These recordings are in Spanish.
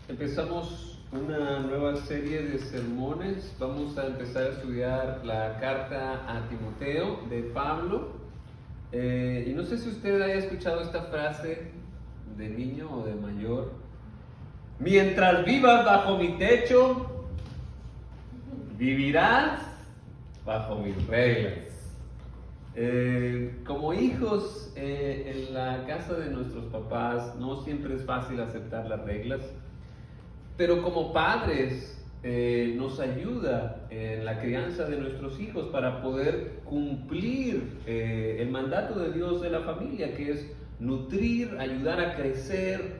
Empezamos una nueva serie de sermones. Vamos a empezar a estudiar la carta a Timoteo de Pablo. Y no sé si usted haya escuchado esta frase de niño o de mayor. Mientras vivas bajo mi techo, vivirás bajo mis reglas. Como hijos en la casa de nuestros papás no siempre es fácil aceptar las reglas, pero como padres nos ayuda en la crianza de nuestros hijos para poder cumplir el mandato de Dios de la familia, que es nutrir, ayudar a crecer,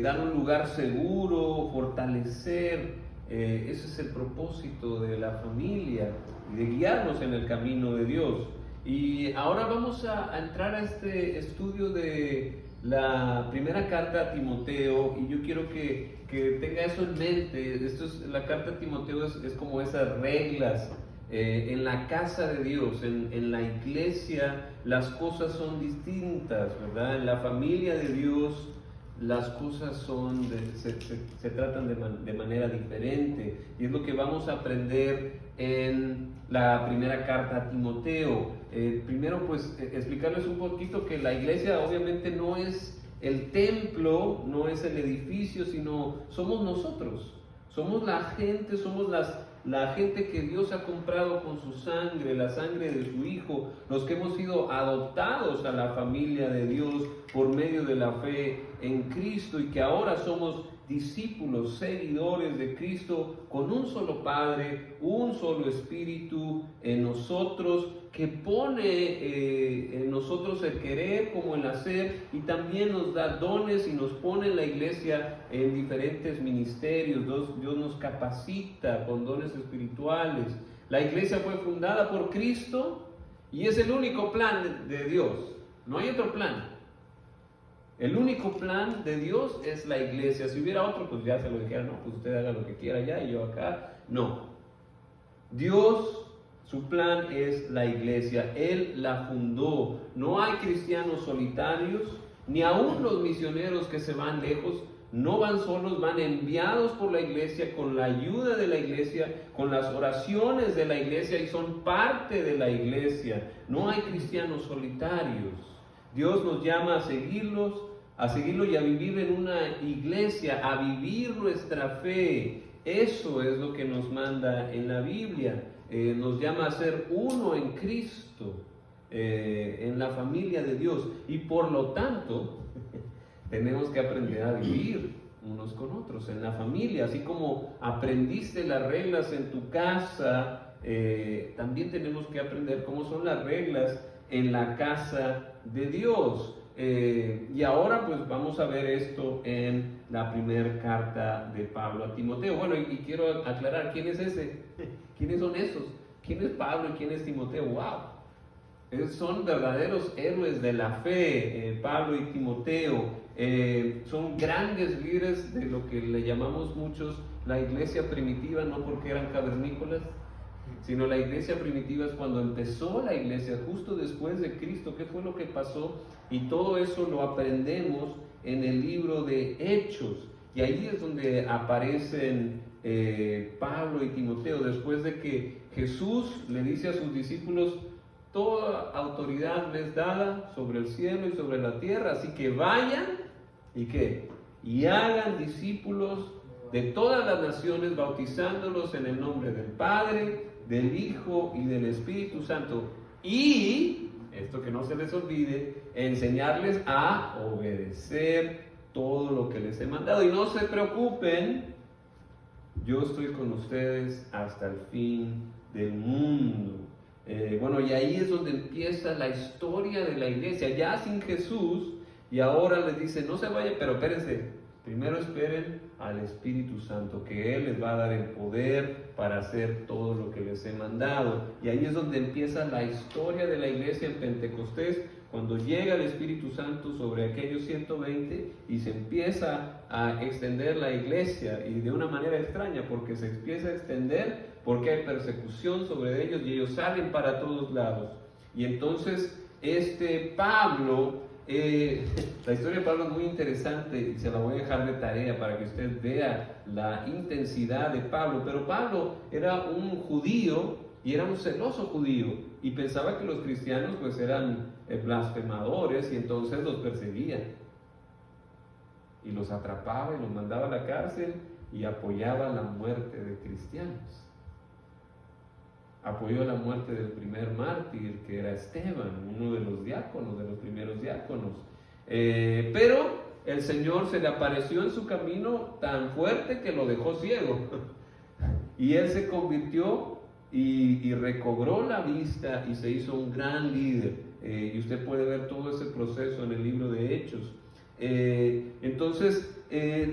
dar un lugar seguro, fortalecer. Ese es el propósito de la familia y de guiarnos en el camino de Dios. Y ahora vamos a entrar a este estudio de la primera carta a Timoteo, y yo quiero que tenga eso en mente. La carta a Timoteo es como esas reglas. En la casa de Dios, en la iglesia, las cosas son distintas, ¿verdad? En la familia de Dios, las cosas se tratan de manera diferente, y es lo que vamos a aprender en la primera carta a Timoteo. Primero, pues, explicarles un poquito que la iglesia obviamente no es el templo, no es el edificio, sino somos nosotros, somos la gente, somos la gente que Dios ha comprado con su sangre, la sangre de su Hijo, los que hemos sido adoptados a la familia de Dios por medio de la fe en Cristo, y que ahora somos discípulos, seguidores de Cristo, con un solo Padre, un solo Espíritu en nosotros, que pone en nosotros el querer como el hacer, y también nos da dones y nos pone en la iglesia en diferentes ministerios. Dios nos capacita con dones espirituales. La iglesia fue fundada por Cristo y es el único plan de Dios, no hay otro plan. El único plan de Dios es la iglesia. Si hubiera otro, pues ya se lo dijera, no, pues usted haga lo que quiera allá y yo acá. No. Dios, su plan es la iglesia. Él la fundó. No hay cristianos solitarios, ni aún los misioneros que se van lejos. No van solos, van enviados por la iglesia, con la ayuda de la iglesia, con las oraciones de la iglesia, y son parte de la iglesia. No hay cristianos solitarios. Dios nos llama a seguirlo y a vivir en una iglesia, a vivir nuestra fe. Eso es lo que nos manda en la Biblia. Nos llama a ser uno en Cristo, en la familia de Dios, y por lo tanto tenemos que aprender a vivir unos con otros en la familia. Así como aprendiste las reglas en tu casa, también tenemos que aprender cómo son las reglas en la casa de Dios. Y ahora pues vamos a ver esto en la primera carta de Pablo a Timoteo. Bueno, y quiero aclarar, ¿quién es ese? ¿Quiénes son esos? ¿Quién es Pablo y quién es Timoteo? ¡Wow! Son verdaderos héroes de la fe, Pablo y Timoteo. Son grandes líderes de lo que le llamamos muchos la iglesia primitiva, no porque eran cavernícolas, sino la iglesia primitiva es cuando empezó la iglesia, justo después de Cristo. ¿Qué fue lo que pasó? Y todo eso lo aprendemos en el libro de Hechos, y ahí es donde aparecen Pablo y Timoteo, después de que Jesús le dice a sus discípulos: toda autoridad me es dada sobre el cielo y sobre la tierra, así que vayan y ¿qué? Y hagan discípulos de todas las naciones, bautizándolos en el nombre del Padre, del Hijo y del Espíritu Santo, y, esto que no se les olvide, enseñarles a obedecer todo lo que les he mandado. Y no se preocupen, yo estoy con ustedes hasta el fin del mundo. Bueno, y ahí es donde empieza la historia de la iglesia, ya sin Jesús, y ahora les dice: no se vayan, pero espérense, primero esperen al Espíritu Santo, que Él les va a dar el poder para hacer todo lo que les he mandado. Y ahí es donde empieza la historia de la iglesia en Pentecostés, cuando llega el Espíritu Santo sobre aquellos 120 y se empieza a extender la iglesia, y de una manera extraña, porque se empieza a extender porque hay persecución sobre ellos y ellos salen para todos lados. Y entonces Pablo La historia de Pablo es muy interesante y se la voy a dejar de tarea para que usted vea la intensidad de Pablo. Pero Pablo era un judío y era un celoso judío y pensaba que los cristianos pues eran blasfemadores y entonces los perseguía y los atrapaba y los mandaba a la cárcel y apoyaba la muerte de cristianos. Apoyó la muerte del primer mártir, que era Esteban, uno de los diáconos, de los primeros diáconos. Pero el Señor se le apareció en su camino tan fuerte que lo dejó ciego. Y él se convirtió y recobró la vista y se hizo un gran líder. Y usted puede ver todo ese proceso en el libro de Hechos. Entonces,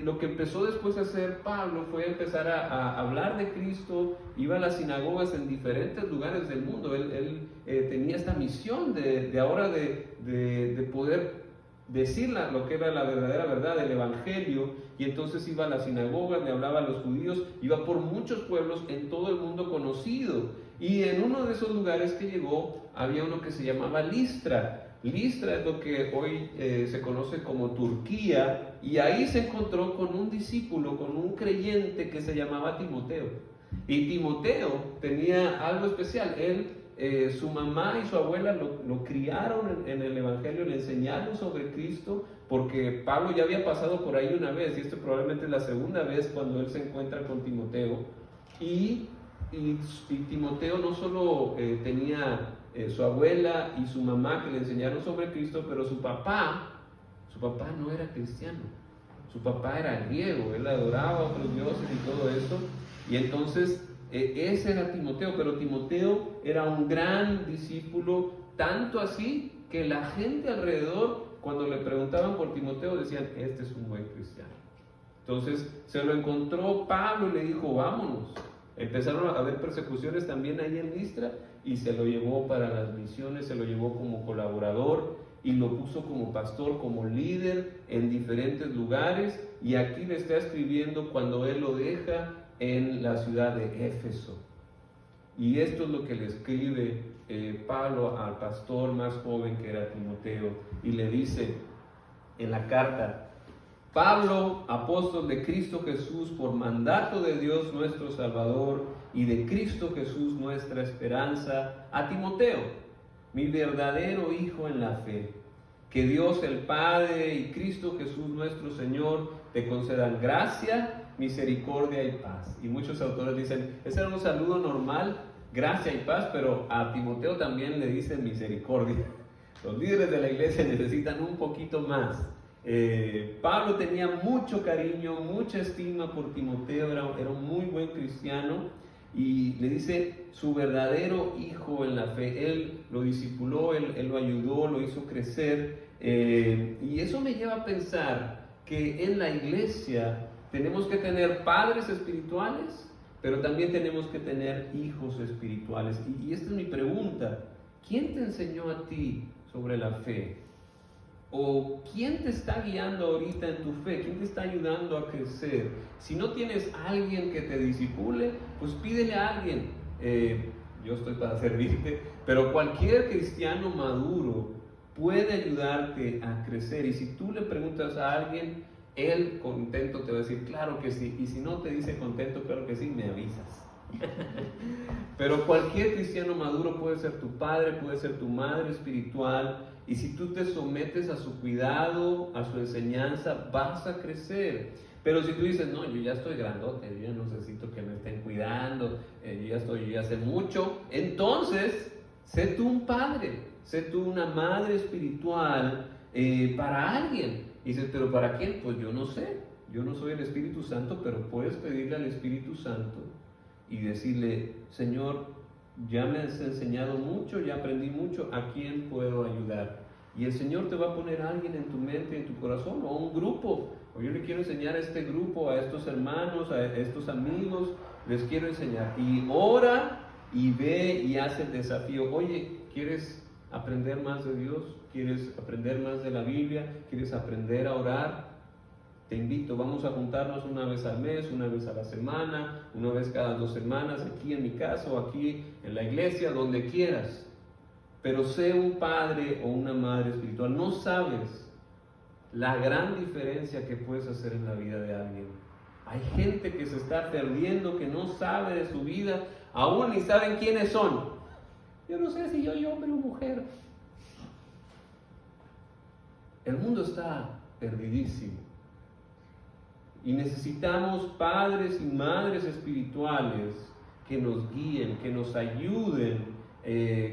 lo que empezó después a hacer Pablo fue empezar a hablar de Cristo. Iba a las sinagogas en diferentes lugares del mundo. Él tenía esta misión de ahora de poder decir lo que era la verdadera verdad del Evangelio, y entonces iba a las sinagogas, le hablaba a los judíos, iba por muchos pueblos en todo el mundo conocido. Y en uno de esos lugares que llegó había uno que se llamaba Listra. Listra es lo que hoy se conoce como Turquía, y ahí se encontró con un discípulo, con un creyente que se llamaba Timoteo. Y Timoteo tenía algo especial. Su mamá y su abuela lo criaron en el Evangelio, le enseñaron sobre Cristo, porque Pablo ya había pasado por ahí una vez, y esto probablemente es la segunda vez cuando él se encuentra con Timoteo. Y Timoteo no solo tenía su abuela y su mamá que le enseñaron sobre Cristo, pero su papá no era cristiano, su papá era griego, él adoraba a otros dioses y todo esto, y entonces ese era Timoteo. Pero Timoteo era un gran discípulo, tanto así que la gente alrededor, cuando le preguntaban por Timoteo, decían, este es un buen cristiano. Entonces se lo encontró Pablo y le dijo, vámonos. Empezaron a haber persecuciones también ahí en Listra, y se lo llevó para las misiones, se lo llevó como colaborador y lo puso como pastor, como líder en diferentes lugares. Y aquí le está escribiendo cuando él lo deja en la ciudad de Éfeso. Y esto es lo que le escribe Pablo al pastor más joven, que era Timoteo, y le dice en la carta: Pablo, apóstol de Cristo Jesús, por mandato de Dios nuestro Salvador y de Cristo Jesús nuestra esperanza, a Timoteo, mi verdadero hijo en la fe. Que Dios el Padre y Cristo Jesús nuestro Señor te concedan gracia, misericordia y paz. Y muchos autores dicen, ese era un saludo normal, gracia y paz, pero a Timoteo también le dicen misericordia. Los líderes de la iglesia necesitan un poquito más. Pablo tenía mucho cariño, mucha estima por Timoteo, era un muy buen cristiano, y le dice su verdadero hijo en la fe. Él lo discipuló, él lo ayudó, lo hizo crecer, y eso me lleva a pensar que en la iglesia tenemos que tener padres espirituales, pero también tenemos que tener hijos espirituales. Y esta es mi pregunta: ¿quién te enseñó a ti sobre la fe? ¿O quién te está guiando ahorita en tu fe? ¿Quién te está ayudando a crecer? Si no tienes a alguien que te discipule, pues pídele a alguien. Yo estoy para servirte, pero cualquier cristiano maduro puede ayudarte a crecer. Y si tú le preguntas a alguien, él contento te va a decir, claro que sí. Y si no te dice contento, claro que sí, me avisas. Pero cualquier cristiano maduro puede ser tu padre, puede ser tu madre espiritual, y si tú te sometes a su cuidado, a su enseñanza, vas a crecer. Pero si tú dices, no, yo ya estoy grandote, yo ya no necesito que me estén cuidando, yo ya sé mucho, entonces sé tú un padre, sé tú una madre espiritual para alguien. Y dices, ¿pero para quién? Pues yo no sé, yo no soy el Espíritu Santo, pero puedes pedirle al Espíritu Santo y decirle, Señor, ya me has enseñado mucho, ya aprendí mucho, ¿a quién puedo ayudar? Y el Señor te va a poner a alguien en tu mente, en tu corazón, o un grupo. O yo le quiero enseñar a este grupo, a estos hermanos, a estos amigos, les quiero enseñar. Y ora y ve y hace el desafío. Oye, ¿quieres aprender más de Dios? ¿Quieres aprender más de la Biblia? ¿Quieres aprender a orar? Te invito, vamos a juntarnos una vez al mes, una vez a la semana, una vez cada 2 semanas, aquí en mi casa o aquí en la iglesia, donde quieras. pero sé un padre o una madre espiritual, no sabes la gran diferencia que puedes hacer en la vida de alguien. Hay gente que se está perdiendo, que no sabe de su vida, aún ni saben quiénes son. Yo no sé si yo soy hombre o mujer. El mundo está perdidísimo. Y necesitamos padres y madres espirituales que nos guíen, que nos ayuden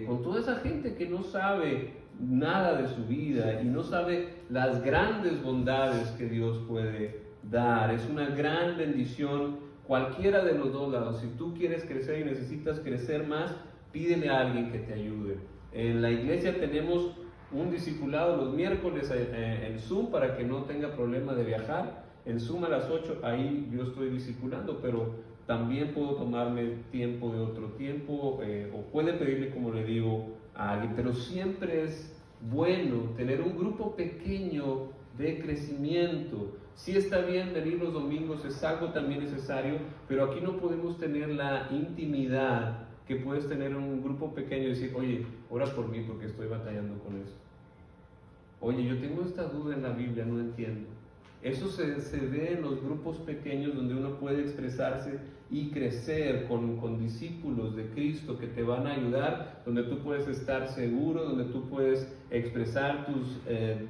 con toda esa gente que no sabe nada de su vida y no sabe las grandes bondades que Dios puede dar. Es una gran bendición cualquiera de los dos lados. Si tú quieres crecer y necesitas crecer más, pídele a alguien que te ayude. En la iglesia tenemos un discipulado los miércoles en Zoom para que no tenga problema de viajar. En Zoom a las 8, ahí yo estoy discipulando, pero también puedo tomarme tiempo de otro tiempo, o puede pedirle, como le digo, a alguien. Pero siempre es bueno tener un grupo pequeño de crecimiento. Sí está bien venir los domingos, es algo también necesario, pero aquí no podemos tener la intimidad que puedes tener en un grupo pequeño y decir, oye, ora por mí porque estoy batallando con eso. Oye, yo tengo esta duda en la Biblia, no entiendo. Eso se ve en los grupos pequeños donde uno puede expresarse y crecer con discípulos de Cristo que te van a ayudar, donde tú puedes estar seguro, donde tú puedes expresar tus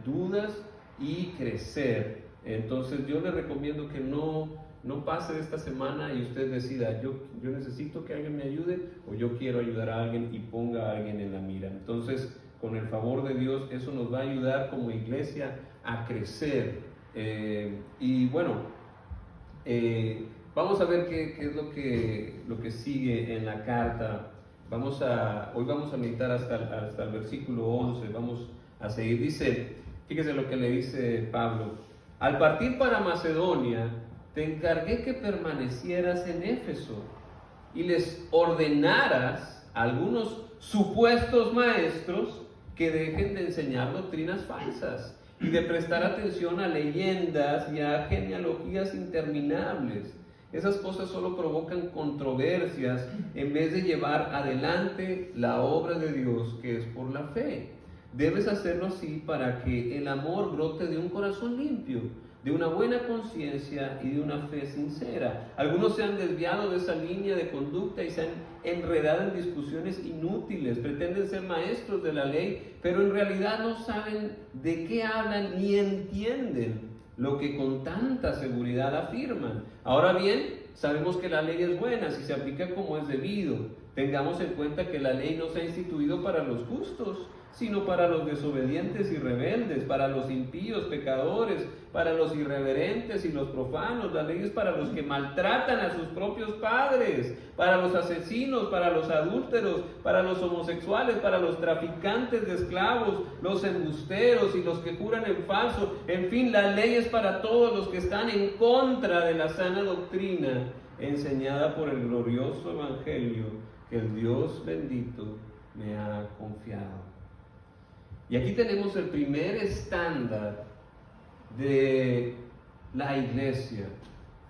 dudas y crecer. Entonces yo le recomiendo que no pase esta semana y usted decida, yo necesito que alguien me ayude o yo quiero ayudar a alguien y ponga a alguien en la mira. Entonces, con el favor de Dios, eso nos va a ayudar como iglesia a crecer. Y bueno, vamos a ver qué es lo que sigue en la carta. Hoy vamos a meditar hasta el versículo 11, vamos a seguir. Dice, fíjese lo que le dice Pablo: al partir para Macedonia, te encargué que permanecieras en Éfeso y les ordenaras a algunos supuestos maestros que dejen de enseñar doctrinas falsas y de prestar atención a leyendas y a genealogías interminables. Esas cosas solo provocan controversias en vez de llevar adelante la obra de Dios, que es por la fe. Debes hacerlo así para que el amor brote de un corazón limpio, de una buena conciencia y de una fe sincera. Algunos se han desviado de esa línea de conducta y se han enredado en discusiones inútiles. Pretenden ser maestros de la ley, pero en realidad no saben de qué hablan ni entienden lo que con tanta seguridad afirman. Ahora bien, sabemos que la ley es buena si se aplica como es debido. Tengamos en cuenta que la ley no se ha instituido para los justos, sino para los desobedientes y rebeldes, para los impíos, pecadores, para los irreverentes y los profanos. La ley es para los que maltratan a sus propios padres, para los asesinos, para los adúlteros, para los homosexuales, para los traficantes de esclavos, los embusteros y los que juran en falso. En fin, la ley es para todos los que están en contra de la sana doctrina enseñada por el glorioso evangelio que el Dios bendito me ha confiado. Y aquí tenemos el primer estándar de la iglesia.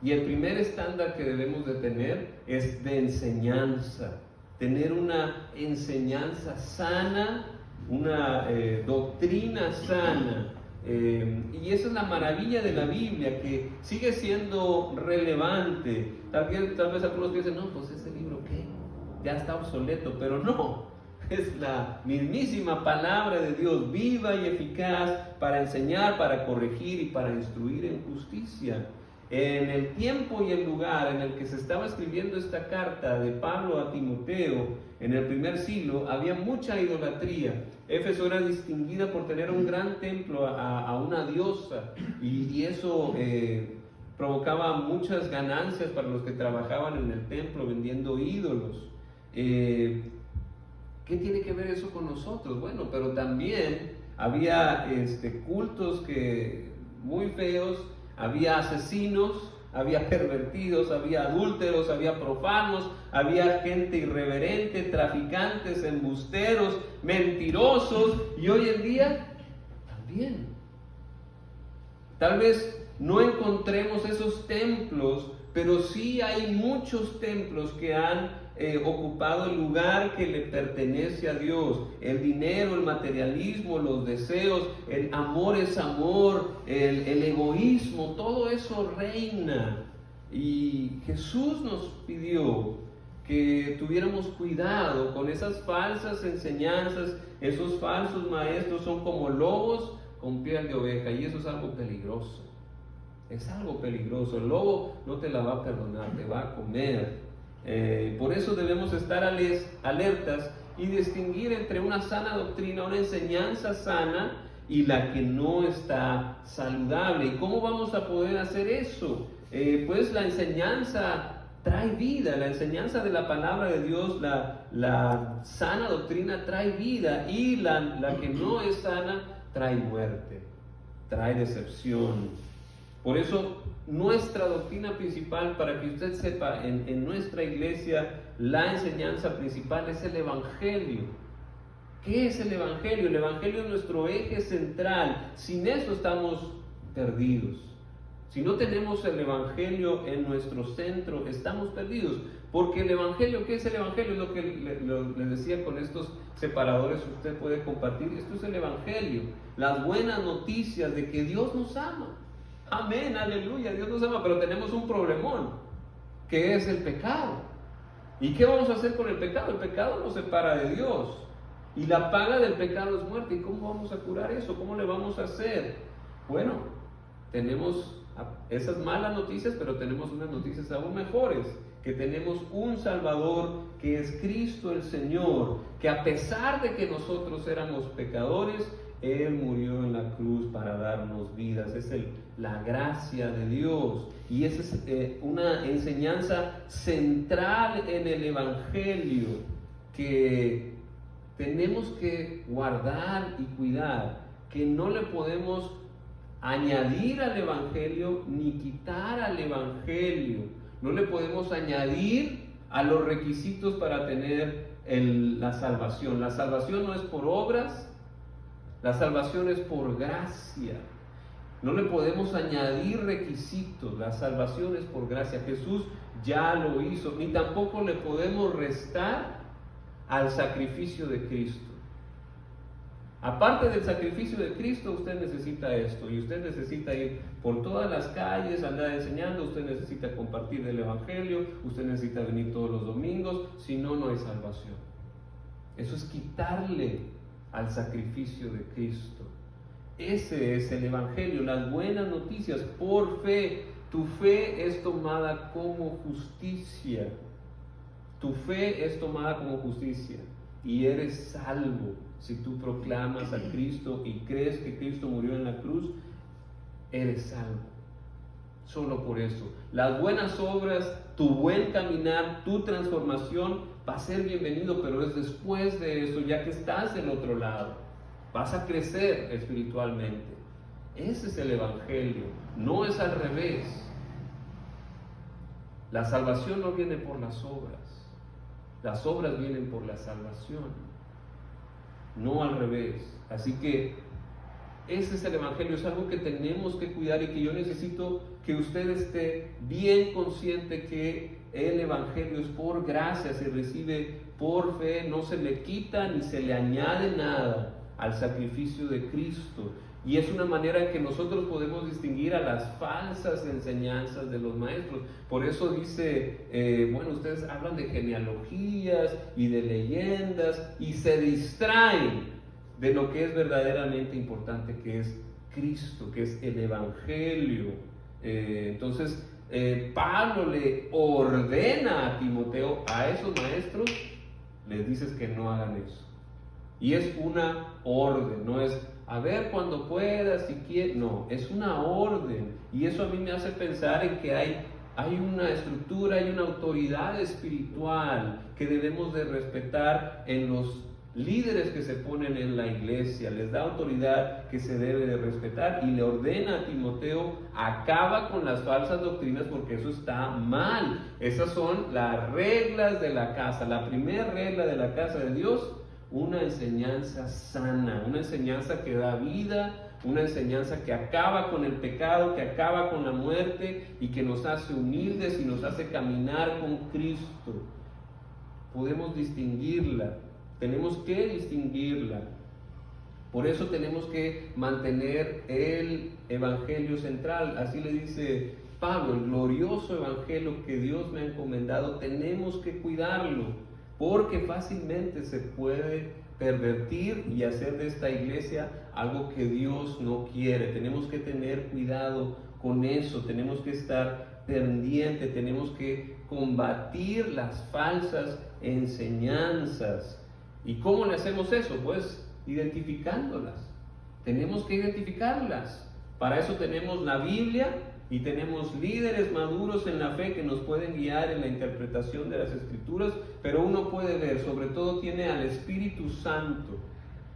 Y el primer estándar que debemos de tener es de enseñanza. Tener una enseñanza sana, una doctrina sana. Y esa es la maravilla de la Biblia, que sigue siendo relevante. Tal vez algunos piensen, no, pues ese libro ¿qué? Ya está obsoleto, pero no. Es la mismísima palabra de Dios, viva y eficaz para enseñar, para corregir y para instruir en justicia. En el tiempo y el lugar en el que se estaba escribiendo esta carta de Pablo a Timoteo, en el primer siglo, había mucha idolatría. Éfeso era distinguida por tener un gran templo a una diosa, y eso provocaba muchas ganancias para los que trabajaban en el templo vendiendo ídolos. ¿Qué tiene que ver eso con nosotros? Bueno, pero también había cultos muy feos, había asesinos, había pervertidos, había adúlteros, había profanos, había gente irreverente, traficantes, embusteros, mentirosos, y hoy en día también. Tal vez no encontremos esos templos, pero sí hay muchos templos que han ocupado el lugar que le pertenece a Dios. El dinero, el materialismo, los deseos, el amor es amor, el egoísmo, todo eso reina. Y Jesús nos pidió que tuviéramos cuidado con esas falsas enseñanzas. Esos falsos maestros son como lobos con piel de oveja, y eso es algo peligroso. Es algo peligroso. El lobo no te la va a perdonar, te va a comer. Por eso debemos estar alertas y distinguir entre una sana doctrina, una enseñanza sana, y la que no está saludable. ¿Y cómo vamos a poder hacer eso? Pues la enseñanza trae vida, la enseñanza de la palabra de Dios, la sana doctrina trae vida, y la que no es sana trae muerte, trae decepción. Por eso nuestra doctrina principal, para que usted sepa, en nuestra iglesia la enseñanza principal es el Evangelio. ¿Qué es el Evangelio? El Evangelio es nuestro eje central. Sin eso estamos perdidos. Si no tenemos el Evangelio en nuestro centro, estamos perdidos. Porque el Evangelio, ¿qué es el Evangelio? Es lo que les decía con estos separadores que usted puede compartir. Esto es el Evangelio. Las buenas noticias de que Dios nos ama. Amén, aleluya, Dios nos ama, pero tenemos un problemón, que es el pecado. ¿Y qué vamos a hacer con el pecado? El pecado nos separa de Dios. Y la paga del pecado es muerte. ¿Y cómo vamos a curar eso? ¿Cómo le vamos a hacer? Bueno, tenemos esas malas noticias, pero tenemos unas noticias aún mejores, que tenemos un Salvador que es Cristo el Señor, que a pesar de que nosotros éramos pecadores, Él murió en la cruz para darnos vidas. Es la gracia de Dios, y esa es una enseñanza central en el Evangelio que tenemos que guardar y cuidar, que no le podemos añadir al Evangelio ni quitar al Evangelio. No le podemos añadir a los requisitos para tener la salvación. La salvación no es por obras, la salvación es por gracia. No le podemos añadir requisitos, la salvación es por gracia. Jesús ya lo hizo, ni tampoco le podemos restar al sacrificio de Cristo. Aparte del sacrificio de Cristo, usted necesita esto, y usted necesita ir por todas las calles, andar enseñando, usted necesita compartir el Evangelio, usted necesita venir todos los domingos, si no, no hay salvación. Eso es quitarle al sacrificio de Cristo. Ese es el Evangelio, las buenas noticias por fe. Tu fe es tomada como justicia. Tu fe es tomada como justicia y eres salvo. Si tú proclamas a Cristo y crees que Cristo murió en la cruz, eres salvo. Solo por eso. Las buenas obras, tu buen caminar, tu transformación va a ser bienvenido, pero es después de eso, ya que estás del otro lado. Vas a crecer espiritualmente. Ese es el Evangelio, no es al revés. La salvación no viene por las obras vienen por la salvación, no al revés. Así que ese es el Evangelio, es algo que tenemos que cuidar y que yo necesito que usted esté bien consciente que el Evangelio es por gracia, se recibe por fe, no se le quita ni se le añade nada al sacrificio de Cristo. Y es una manera en que nosotros podemos distinguir a las falsas enseñanzas de los maestros. Por eso dice, ustedes hablan de genealogías y de leyendas y se distraen de lo que es verdaderamente importante, que es Cristo, que es el Evangelio. Entonces, Pablo le ordena a Timoteo, a esos maestros, les dices que no hagan eso. Y es una orden, no es a ver cuando puedas, si quieres, no, es una orden. Y eso a mí me hace pensar en que hay una estructura, hay una autoridad espiritual que debemos de respetar en los líderes que se ponen en la iglesia. Les da autoridad que se debe de respetar y le ordena a Timoteo, acaba con las falsas doctrinas porque eso está mal. Esas son las reglas de la casa. La primera regla de la casa de Dios: una enseñanza sana, una enseñanza que da vida, una enseñanza que acaba con el pecado, que acaba con la muerte y que nos hace humildes y nos hace caminar con Cristo. podemos distinguirla, tenemos que distinguirla. Por eso tenemos que mantener el evangelio central. Así le dice Pablo, el glorioso evangelio que Dios me ha encomendado, tenemos que cuidarlo, porque fácilmente se puede pervertir y hacer de esta iglesia algo que Dios no quiere. Tenemos que tener cuidado con eso, tenemos que estar pendientes, tenemos que combatir las falsas enseñanzas. ¿Y cómo le hacemos eso? Pues identificándolas. Tenemos que identificarlas. Para eso tenemos la Biblia y tenemos líderes maduros en la fe que nos pueden guiar en la interpretación de las Escrituras, pero uno puede ver, sobre todo tiene al Espíritu Santo.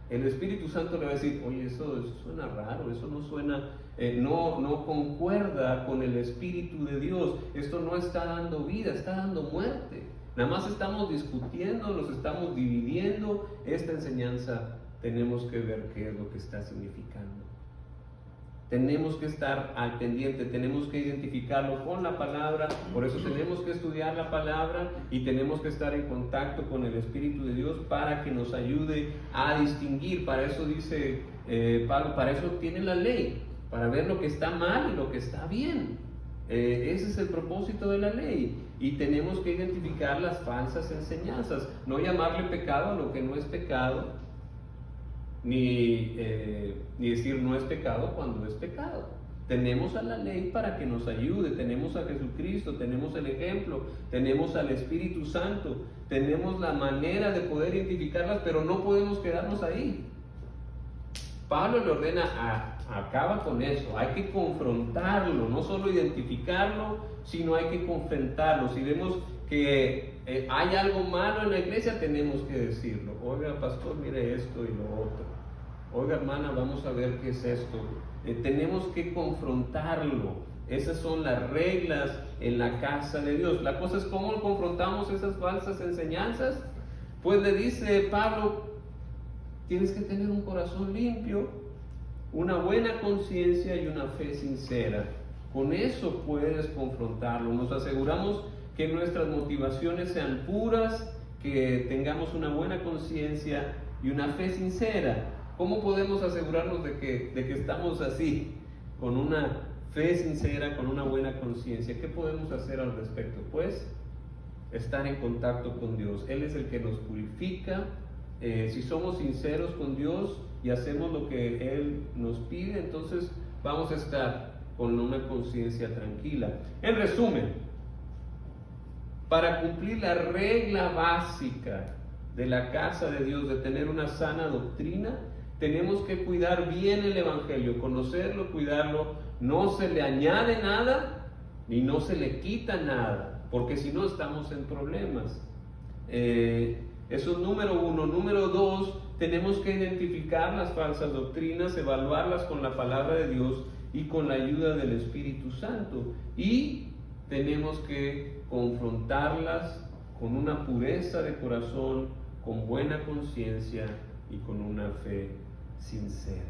El Espíritu Santo le va a decir, oye, eso suena raro, eso no suena, no concuerda con el Espíritu de Dios, esto no está dando vida, está dando muerte. Nada más estamos discutiendo, nos estamos dividiendo. Esta enseñanza tenemos que ver qué es lo que está significando. Tenemos que estar al pendiente, tenemos que identificarlo con la palabra, por eso tenemos que estudiar la palabra y tenemos que estar en contacto con el Espíritu de Dios para que nos ayude a distinguir. Para eso dice Pablo, para eso tiene la ley, para ver lo que está mal y lo que está bien. Ese es el propósito de la ley. Y tenemos que identificar las falsas enseñanzas, no llamarle pecado a lo que no es pecado, ni decir no es pecado cuando es pecado. Tenemos a la ley para que nos ayude, tenemos a Jesucristo, tenemos el ejemplo, tenemos al Espíritu Santo, tenemos la manera de poder identificarlas, pero no podemos quedarnos ahí. Pablo le ordena acaba con eso, hay que confrontarlo, no solo identificarlo, sino hay que confrontarlo. Si vemos que hay algo malo en la iglesia, tenemos que decirlo. Oiga, pastor, mire esto y lo otro. Oiga, hermana, vamos a ver qué es esto. Tenemos que confrontarlo. Esas son las reglas en la casa de Dios. La cosa es cómo confrontamos esas falsas enseñanzas. Pues le dice Pablo, tienes que tener un corazón limpio, una buena conciencia y una fe sincera. Con eso puedes confrontarlo. Nos aseguramos que nuestras motivaciones sean puras, que tengamos una buena conciencia y una fe sincera. ¿Cómo podemos asegurarnos de que estamos así, con una fe sincera, con una buena conciencia? ¿Qué podemos hacer al respecto? Pues estar en contacto con Dios. Él es el que nos purifica. Si somos sinceros con Dios y hacemos lo que Él nos pide, entonces vamos a estar con una conciencia tranquila. En resumen, para cumplir la regla básica de la casa de Dios, de tener una sana doctrina, tenemos que cuidar bien el Evangelio, conocerlo, cuidarlo. No se le añade nada, ni no se le quita nada, porque si no estamos en problemas. Eso es número uno. Número dos, tenemos que identificar las falsas doctrinas, evaluarlas con la palabra de Dios y con la ayuda del Espíritu Santo. Y tenemos que confrontarlas con una pureza de corazón, con buena conciencia y con una fe sincera.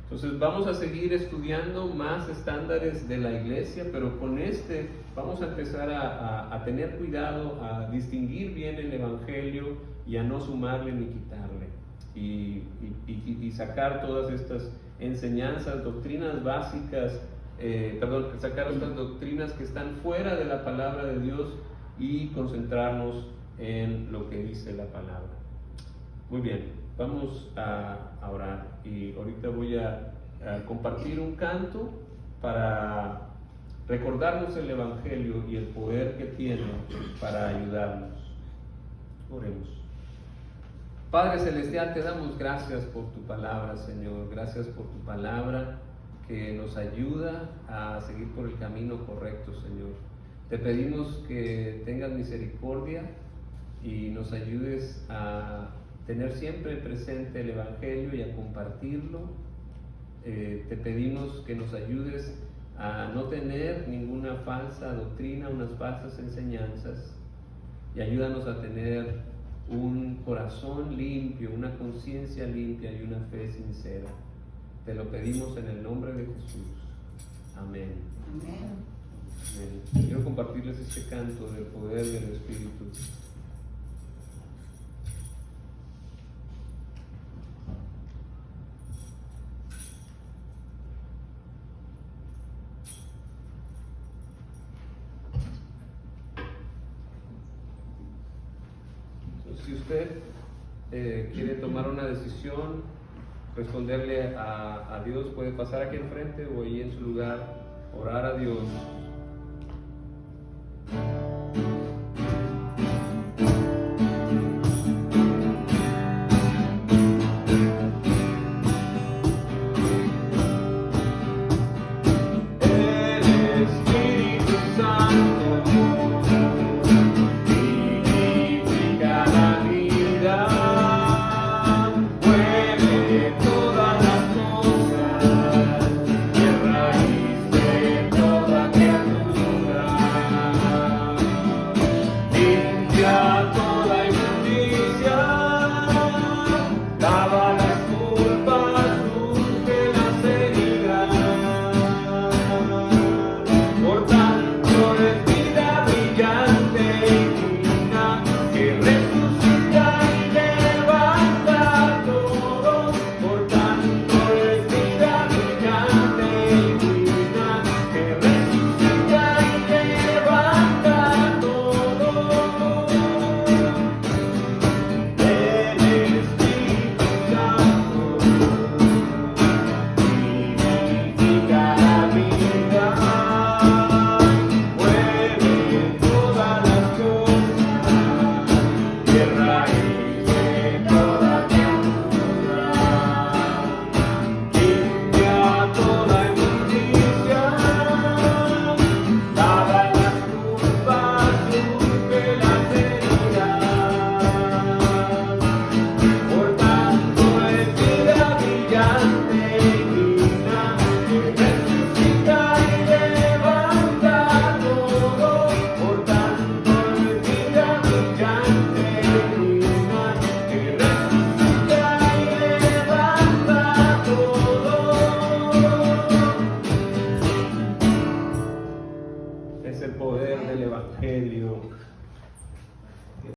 Entonces vamos a seguir estudiando más estándares de la iglesia, pero con vamos a empezar a tener cuidado, a distinguir bien el Evangelio y a no sumarle ni quitarle. Y sacar todas estas enseñanzas, doctrinas básicas, sacar estas doctrinas que están fuera de la palabra de Dios y concentrarnos en lo que dice la palabra. Muy bien. Vamos a orar y ahorita voy a compartir un canto para recordarnos el Evangelio y el poder que tiene para ayudarnos. Oremos. Padre Celestial, te damos gracias por tu palabra, Señor. Gracias por tu palabra que nos ayuda a seguir por el camino correcto, Señor. Te pedimos que tengas misericordia y nos ayudes a tener siempre presente el Evangelio y a compartirlo. Te pedimos que nos ayudes a no tener ninguna falsa doctrina, unas falsas enseñanzas, y ayúdanos a tener un corazón limpio, una conciencia limpia y una fe sincera. Te lo pedimos en el nombre de Jesús. Amén. Amén. Amén. Quiero compartirles este canto del poder del Espíritu. si usted quiere tomar una decisión, responderle a Dios, puede pasar aquí enfrente o ahí en su lugar, orar a Dios. Es el poder del Evangelio.